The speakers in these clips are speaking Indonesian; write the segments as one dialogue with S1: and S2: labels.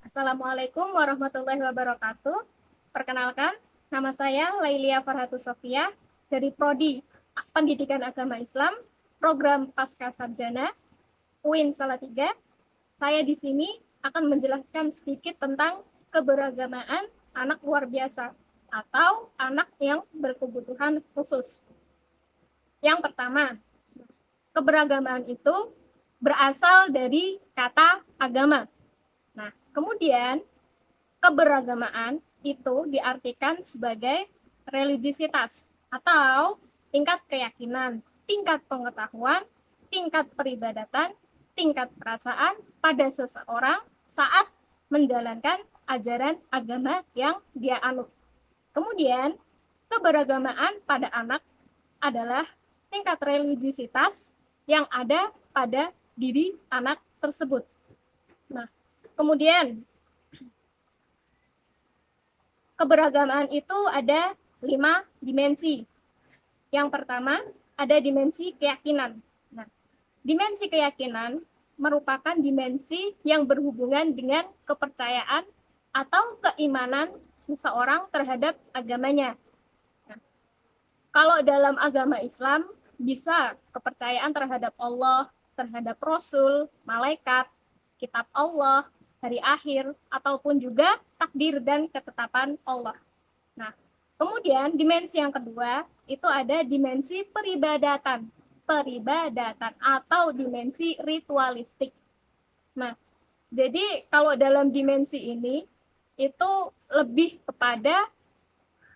S1: Assalamualaikum warahmatullahi wabarakatuh. Perkenalkan, nama saya Lailia Farhatu Sofia dari Prodi Pendidikan Agama Islam, Program Pasca Sarjana, UIN Salatiga. Saya di sini akan menjelaskan sedikit tentang keberagamaan anak luar biasa atau anak yang berkebutuhan khusus. Yang pertama, keberagamaan itu berasal dari kata agama. Nah, kemudian keberagamaan itu diartikan sebagai religiositas atau tingkat keyakinan, tingkat pengetahuan, tingkat peribadatan, tingkat perasaan pada seseorang saat menjalankan ajaran agama yang dia anut. Kemudian, keberagamaan pada anak adalah tingkat religiositas yang ada pada diri anak tersebut. Nah, kemudian keberagamaan itu ada 5 dimensi. Yang pertama, ada dimensi keyakinan. Nah, dimensi keyakinan merupakan dimensi yang berhubungan dengan kepercayaan atau keimanan seseorang terhadap agamanya. Nah, kalau dalam agama Islam, bisa kepercayaan terhadap Allah, terhadap Rasul, malaikat, kitab Allah, hari akhir, ataupun juga takdir dan ketetapan Allah. Nah, kemudian dimensi yang kedua, itu ada dimensi peribadatan. Peribadatan atau dimensi ritualistik. Nah, jadi kalau dalam dimensi ini, itu lebih kepada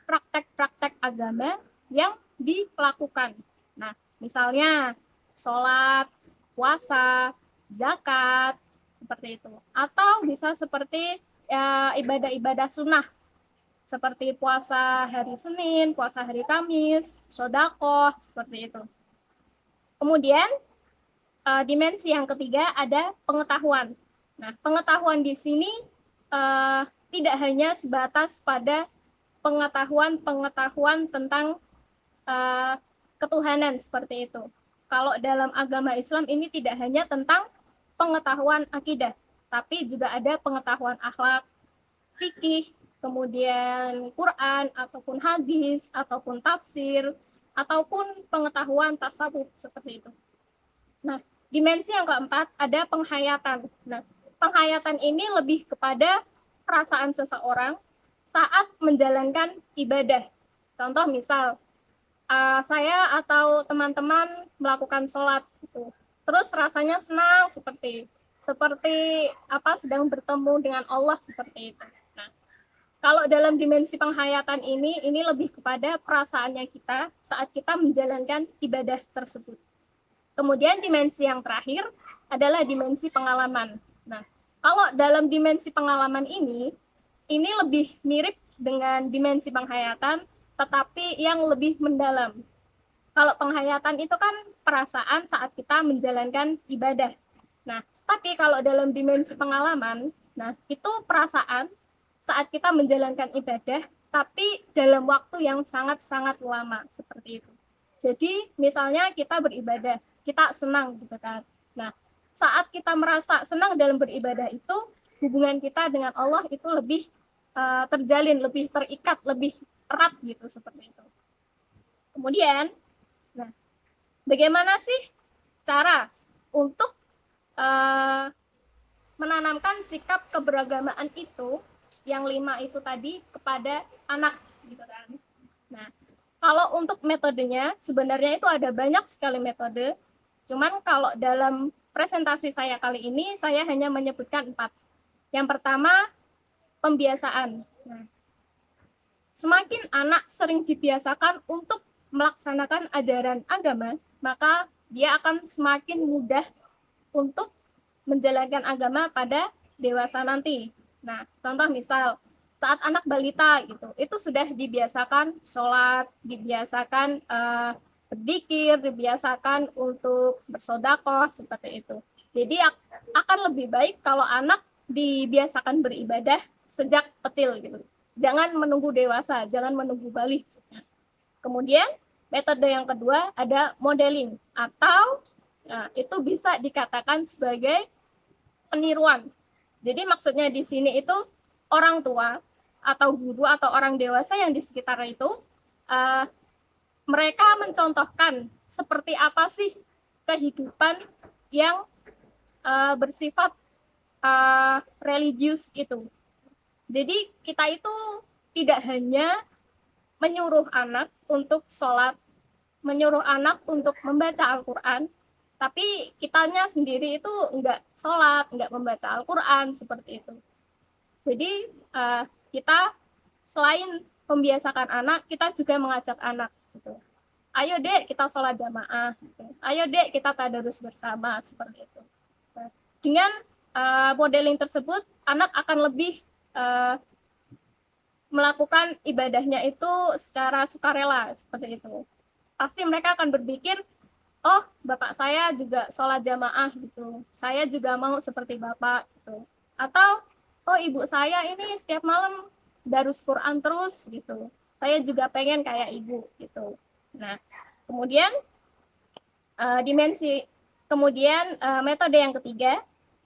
S1: praktek-praktek agama yang dilakukan. Nah, misalnya sholat, puasa, zakat, seperti itu. Atau bisa seperti ya, ibadah-ibadah sunnah, seperti puasa hari Senin, puasa hari Kamis, sodakoh, seperti itu. Kemudian, dimensi yang ketiga ada pengetahuan. Nah, pengetahuan di sini tidak hanya sebatas pada pengetahuan tentang ketuhanan seperti itu. Kalau dalam agama Islam ini tidak hanya tentang pengetahuan akidah, tapi juga ada pengetahuan akhlak, fikih, kemudian Quran, ataupun hadis, ataupun tafsir, ataupun pengetahuan tasawuf seperti itu. Nah, dimensi yang keempat ada penghayatan. Nah, penghayatan ini lebih kepada perasaan seseorang saat menjalankan ibadah. Contoh misal, saya atau teman-teman melakukan sholat gitu. Terus rasanya senang seperti apa sedang bertemu dengan Allah seperti itu. Nah, kalau dalam dimensi penghayatan ini lebih kepada perasaannya kita saat kita menjalankan ibadah tersebut. Kemudian dimensi yang terakhir adalah dimensi pengalaman. Nah, kalau dalam dimensi pengalaman ini lebih mirip dengan dimensi penghayatan, tetapi yang lebih mendalam. Kalau penghayatan itu kan perasaan saat kita menjalankan ibadah. Nah, tapi kalau dalam dimensi pengalaman, nah itu perasaan saat kita menjalankan ibadah, tapi dalam waktu yang sangat-sangat lama seperti itu. Jadi misalnya kita beribadah, kita senang gitu kan. Nah, saat kita merasa senang dalam beribadah itu, hubungan kita dengan Allah itu lebih terjalin, lebih terikat, lebih erat gitu seperti itu. Kemudian, nah, bagaimana sih cara untuk menanamkan sikap keberagamaan itu, yang 5 itu tadi, kepada anak gitu kan. Nah, kalau untuk metodenya sebenarnya itu ada banyak sekali metode. Cuman kalau dalam presentasi saya kali ini saya hanya menyebutkan 4. Yang pertama, pembiasaan. Nah, semakin anak sering dibiasakan untuk melaksanakan ajaran agama, maka dia akan semakin mudah untuk menjalankan agama pada dewasa nanti. Nah, contoh misal saat anak balita gitu, itu sudah dibiasakan sholat, dibiasakan berzikir, dibiasakan untuk bersodakoh seperti itu. Jadi akan lebih baik kalau anak dibiasakan beribadah sejak kecil gitu. Jangan menunggu dewasa, jangan menunggu balik. Kemudian metode yang kedua ada modeling atau itu bisa dikatakan sebagai peniruan. Jadi maksudnya di sini itu orang tua atau guru atau orang dewasa yang di sekitar itu uh, mereka mencontohkan seperti apa sih kehidupan yang bersifat religius itu. Jadi kita itu tidak hanya menyuruh anak untuk sholat, menyuruh anak untuk membaca Al-Quran, tapi kitanya sendiri itu enggak sholat, enggak membaca Al-Quran, seperti itu. Jadi kita selain membiasakan anak, kita juga mengajak anak. Gitu. Ayo dek kita sholat jamaah, gitu. Ayo dek kita tadarus bersama, seperti itu. Nah, dengan modeling tersebut, anak akan lebih melakukan ibadahnya itu secara sukarela, seperti itu. Pasti mereka akan berpikir, oh bapak saya juga sholat jamaah gitu, saya juga mau seperti bapak gitu. Atau oh ibu saya ini setiap malam darus Quran terus gitu, saya juga pengen kayak ibu gitu. Nah kemudian metode yang ketiga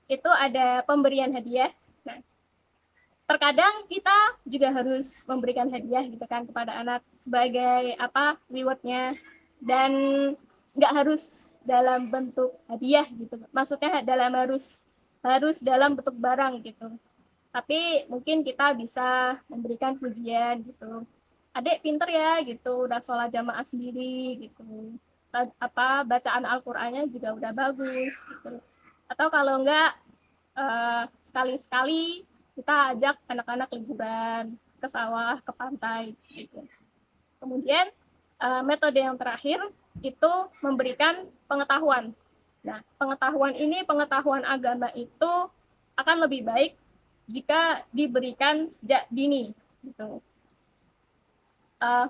S1: itu ada pemberian hadiah. Nah terkadang kita juga harus memberikan hadiah gitu kan kepada anak sebagai apa rewardnya, dan nggak harus dalam bentuk hadiah gitu, maksudnya harus dalam bentuk barang gitu, tapi mungkin kita bisa memberikan pujian gitu, adek pinter ya gitu, udah sholat jamaah sendiri gitu, apa bacaan Al-Qur'annya juga udah bagus gitu. Atau kalau enggak sekali-sekali kita ajak anak-anak liburan ke sawah, ke pantai gitu. Kemudian metode yang terakhir itu memberikan pengetahuan. Nah, pengetahuan agama itu akan lebih baik jika diberikan sejak dini gitu.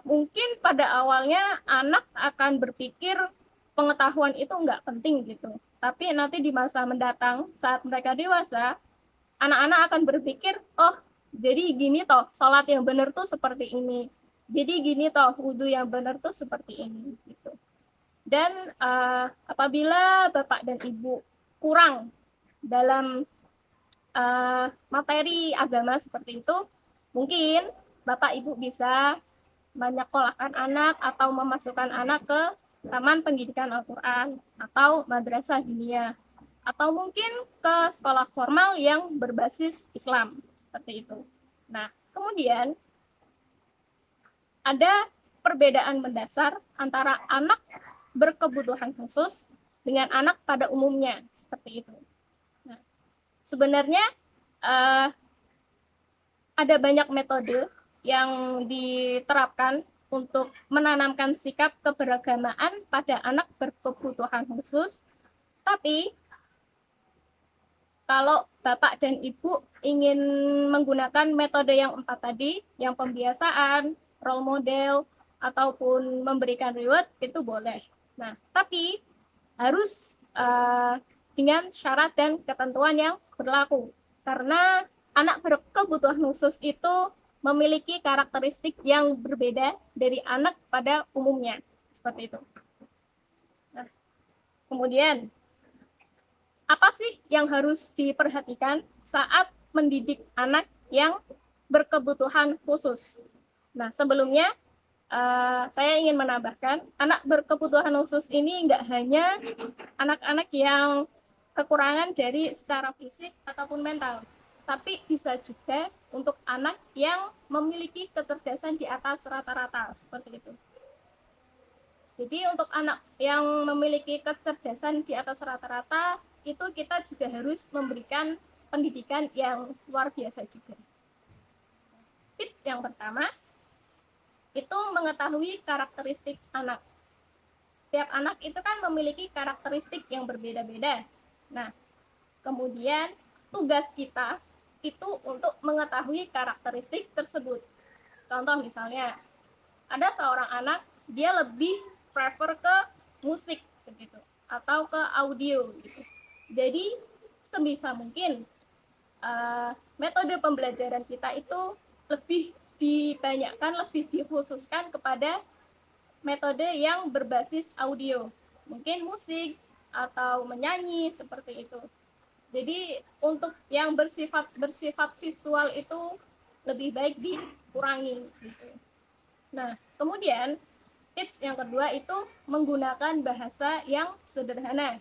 S1: Mungkin pada awalnya anak akan berpikir pengetahuan itu nggak penting gitu. Tapi nanti di masa mendatang saat mereka dewasa, anak-anak akan berpikir, oh jadi gini toh sholat yang benar tuh seperti ini. Jadi gini toh wudhu yang benar tuh seperti ini gitu. Dan apabila bapak dan ibu kurang dalam materi agama seperti itu, mungkin bapak ibu bisa menyekolahkan anak atau memasukkan anak ke taman pendidikan Al-Quran atau madrasah diniyah, atau mungkin ke sekolah formal yang berbasis Islam, seperti itu. Nah, kemudian ada perbedaan mendasar antara anak berkebutuhan khusus dengan anak pada umumnya, seperti itu. Nah, sebenarnya ada banyak metode yang diterapkan untuk menanamkan sikap keberagamaan pada anak berkebutuhan khusus. Tapi kalau Bapak dan Ibu ingin menggunakan metode yang 4 tadi, yang pembiasaan, role model, ataupun memberikan reward, itu boleh. Nah, tapi harus dengan syarat dan ketentuan yang berlaku. Karena anak berkebutuhan khusus itu memiliki karakteristik yang berbeda dari anak pada umumnya, seperti itu. Nah, kemudian apa sih yang harus diperhatikan saat mendidik anak yang berkebutuhan khusus? Nah, sebelumnya saya ingin menambahkan, anak berkebutuhan khusus ini nggak hanya anak-anak yang kekurangan dari secara fisik ataupun mental, tapi bisa juga untuk anak yang memiliki kecerdasan di atas rata-rata, seperti itu. Jadi untuk anak yang memiliki kecerdasan di atas rata-rata, itu kita juga harus memberikan pendidikan yang luar biasa juga. Tips yang pertama, itu mengetahui karakteristik anak. Setiap anak itu kan memiliki karakteristik yang berbeda-beda. Nah, kemudian tugas kita itu untuk mengetahui karakteristik tersebut. Contoh misalnya, ada seorang anak, dia lebih prefer ke musik begitu, atau ke audio gitu. Jadi, sebisa mungkin metode pembelajaran kita itu lebih dibanyakkan, lebih dikhususkan kepada metode yang berbasis audio, mungkin musik atau menyanyi, seperti itu. Jadi untuk yang bersifat visual itu lebih baik dikurangi gitu. Nah, kemudian tips yang kedua itu menggunakan bahasa yang sederhana.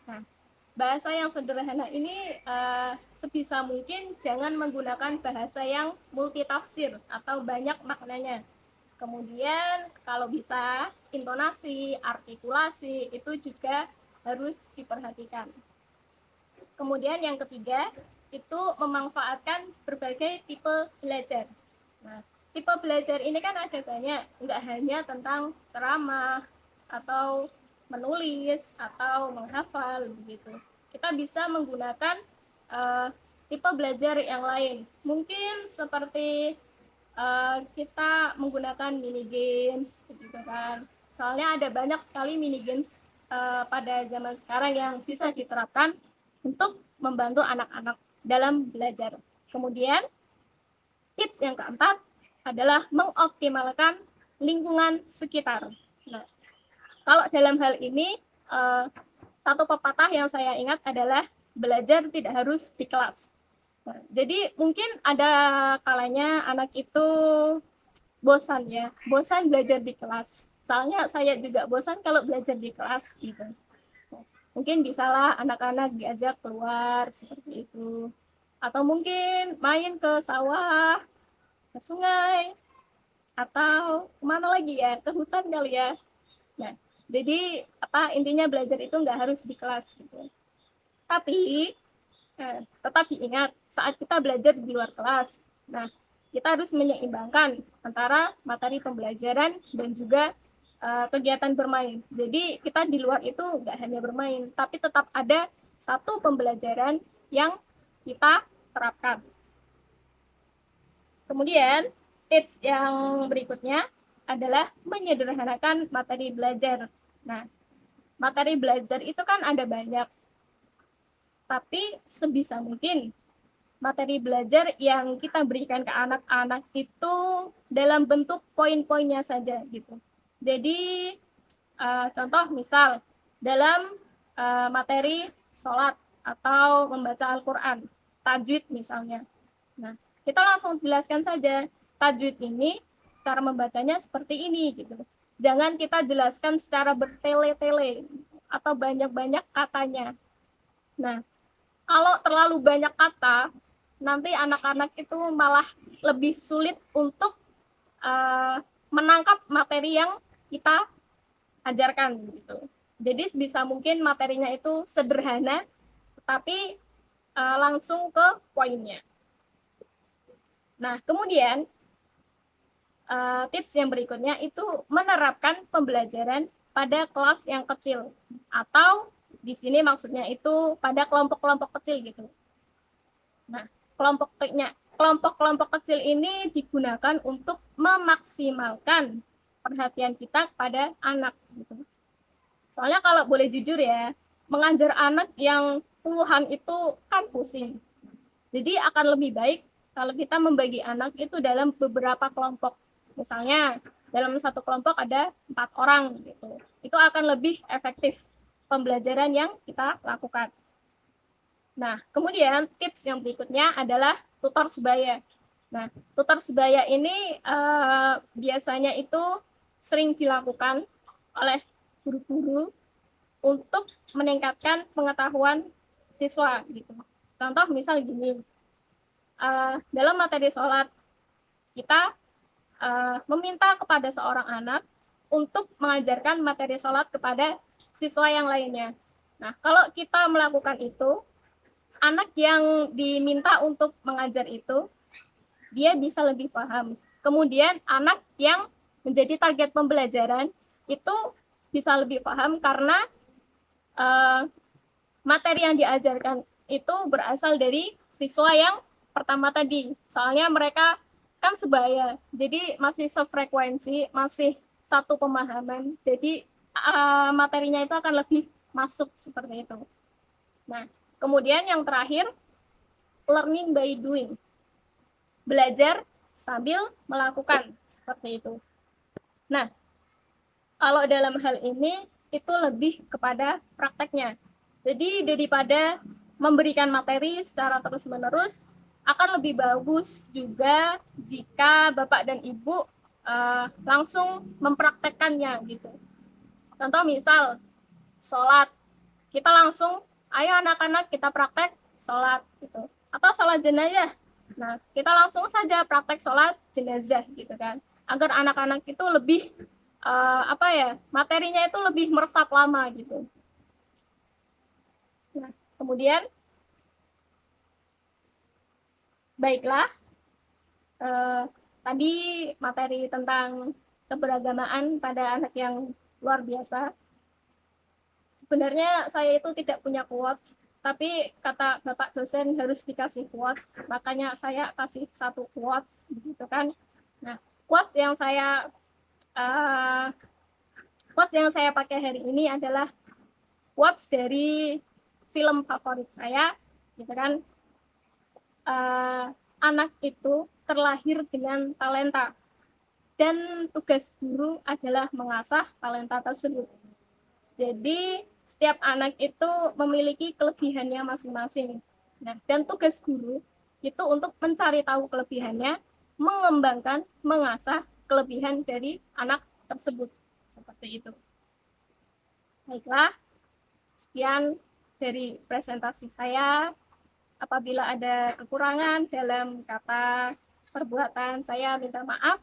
S1: Nah, bahasa yang sederhana ini sebisa mungkin jangan menggunakan bahasa yang multitafsir atau banyak maknanya. Kemudian kalau bisa intonasi, artikulasi itu juga harus diperhatikan. Kemudian yang ketiga itu memanfaatkan berbagai tipe belajar. Nah, tipe belajar ini kan ada banyak, nggak hanya tentang ceramah atau menulis atau menghafal begitu. Kita bisa menggunakan uh, tipe belajar yang lain. Mungkin seperti kita menggunakan mini games gitu kan. Soalnya ada banyak sekali mini games pada zaman sekarang yang bisa diterapkan untuk membantu anak-anak dalam belajar. Kemudian tips yang keempat adalah mengoptimalkan lingkungan sekitar. Nah, kalau dalam hal ini satu pepatah yang saya ingat adalah belajar tidak harus di kelas. Nah, jadi mungkin ada kalanya anak itu bosan ya, bosan belajar di kelas. Soalnya saya juga bosan kalau belajar di kelas gitu. Mungkin bisalah anak-anak diajak keluar seperti itu. Atau mungkin main ke sawah, ke sungai, atau kemana lagi ya, ke hutan kali ya. Nah, jadi intinya belajar itu nggak harus di kelas gitu. Tapi tetap diingat saat kita belajar di luar kelas. Nah, kita harus menyeimbangkan antara materi pembelajaran dan juga kegiatan bermain. Jadi kita di luar itu nggak hanya bermain, tapi tetap ada satu pembelajaran yang kita terapkan. Kemudian tips yang berikutnya adalah menyederhanakan materi belajar. Nah, materi belajar itu kan ada banyak, tapi sebisa mungkin materi belajar yang kita berikan ke anak-anak itu dalam bentuk poin-poinnya saja gitu. Jadi contoh misal dalam materi sholat atau membaca Al-Quran, tajwid misalnya. Nah, kita langsung jelaskan saja tajwid ini cara membacanya seperti ini gitu. Jangan kita jelaskan secara bertele-tele atau banyak-banyak katanya. Nah, kalau terlalu banyak kata, nanti anak-anak itu malah lebih sulit untuk menangkap materi yang kita ajarkan gitu. Jadi sebisa mungkin materinya itu sederhana, tetapi langsung ke poinnya. Nah, kemudian tips yang berikutnya itu menerapkan pembelajaran pada kelas yang kecil atau di sini maksudnya itu pada kelompok-kelompok kecil gitu. Nah, kelompok-kelompok kecil ini digunakan untuk memaksimalkan perhatian kita kepada anak gitu. Soalnya kalau boleh jujur ya, mengajar anak yang puluhan itu kan pusing. Jadi akan lebih baik kalau kita membagi anak itu dalam beberapa kelompok. Misalnya dalam satu kelompok ada 4 orang gitu. Itu akan lebih efektif pembelajaran yang kita lakukan. Nah, kemudian tips yang berikutnya adalah tutor sebaya. Nah, tutor sebaya ini biasanya itu sering dilakukan oleh guru-guru untuk meningkatkan pengetahuan siswa gitu. Contoh misal gini, dalam materi sholat kita meminta kepada seorang anak untuk mengajarkan materi sholat kepada siswa yang lainnya. Nah, kalau kita melakukan itu, anak yang diminta untuk mengajar itu, dia bisa lebih paham. Kemudian anak yang menjadi target pembelajaran itu bisa lebih paham karena materi yang diajarkan itu berasal dari siswa yang pertama tadi. Soalnya mereka kan sebaya, jadi masih sefrekuensi, masih satu pemahaman. Jadi materinya itu akan lebih masuk seperti itu. Nah, kemudian yang terakhir, learning by doing. Belajar sambil melakukan, seperti itu. Nah, kalau dalam hal ini, itu lebih kepada prakteknya. Jadi daripada memberikan materi secara terus-menerus akan lebih bagus juga jika Bapak dan Ibu langsung mempraktekkannya gitu. Contoh misal sholat, kita langsung, ayo anak-anak kita praktek sholat gitu. Atau sholat jenazah, nah kita langsung saja praktek sholat jenazah gitu kan, agar anak-anak itu lebih materinya itu lebih meresap lama gitu. Nah, kemudian baiklah, tadi materi tentang keberagamaan pada anak yang luar biasa. Sebenarnya saya itu tidak punya quotes, tapi kata Bapak dosen harus dikasih quotes, makanya saya kasih satu quotes, begitu kan. Nah, quotes yang saya pakai hari ini adalah quotes dari film favorit saya, gitu kan. Anak itu terlahir dengan talenta, dan tugas guru adalah mengasah talenta tersebut. Jadi setiap anak itu memiliki kelebihannya masing-masing. Nah, dan tugas guru itu untuk mencari tahu kelebihannya, mengembangkan, mengasah kelebihan dari anak tersebut. Seperti itu. Baiklah, sekian dari presentasi saya. Apabila ada kekurangan dalam kata perbuatan, saya minta maaf.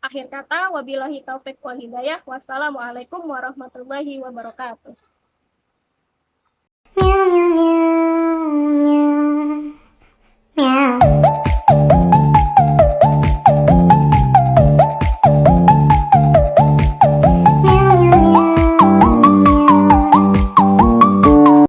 S1: Akhir kata, wabillahi taufik wal hidayah. Wassalamualaikum warahmatullahi wabarakatuh.